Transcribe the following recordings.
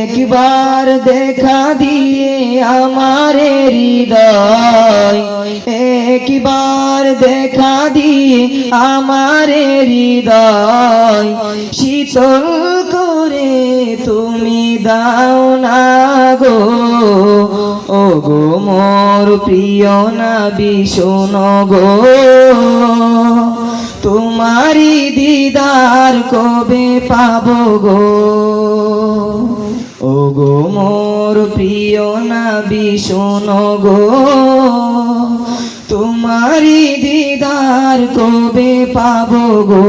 একবার দেখা দিয়ে আমার হৃদয়, একবার দেখা দিয়ে আমার হৃদয় শীতল করে তুমি দাও না গো। ও গো মোর প্রিয় নবী শোনো গো, তোমারি দিদার কবে পাবো গো। ও গো মোর প্রিয় নবী শোনো গো, তোমারি দিদার কবে পাবো গো।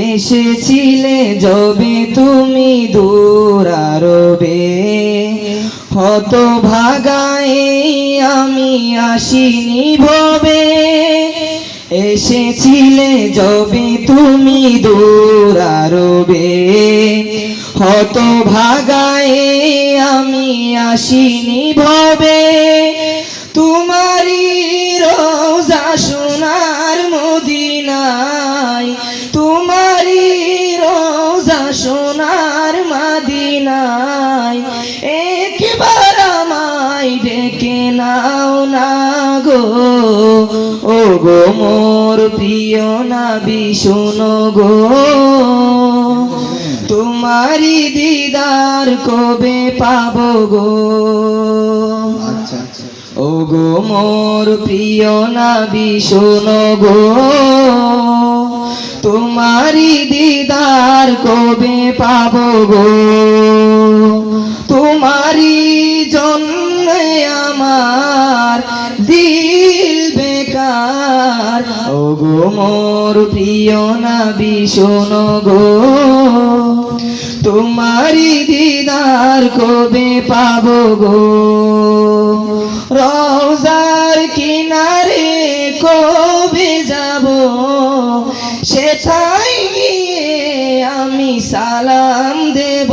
এসেছিলে যবে তুমি দূর আরবে, হতভাগায় আমি আসিনি ভবে। এসেছিলে যবে তুমি দূর আরবে, হতভাগায় আমি আসিনি ভবে। তোমারি রওজা সোনার মদিনায়, তোমারি রওজা সোনার মদিনায় একবার আমায় ডেকে নাও না গো। ও গো মোর প্রিয় নবী শোনো গো, তোমারি দিদার কবে পাবো গো। ও গো মোর প্রিয় নবী শোনো গো, তোমারি দিদার কবে পাবো গো। তোমারি জন্য আমার দিল বেকার, ও গো মোর প্রিয় নবী শোনো গো, তোমারি দিদার কবে পাবো গো। রওজার কিনারে কবে যাব, সেথায় গিয়ে আমি সালাম দেব।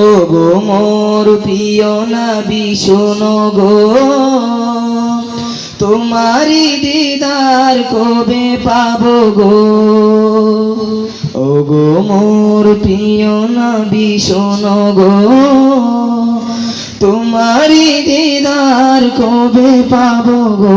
ও গো মোর প্রিয় নবী শোনো গো, তোমারি দিদার কবে পাবো গো। ও গো মোর প্রিয় নবী শোনো গো, তোমারি দিদার কবে পাবো গো।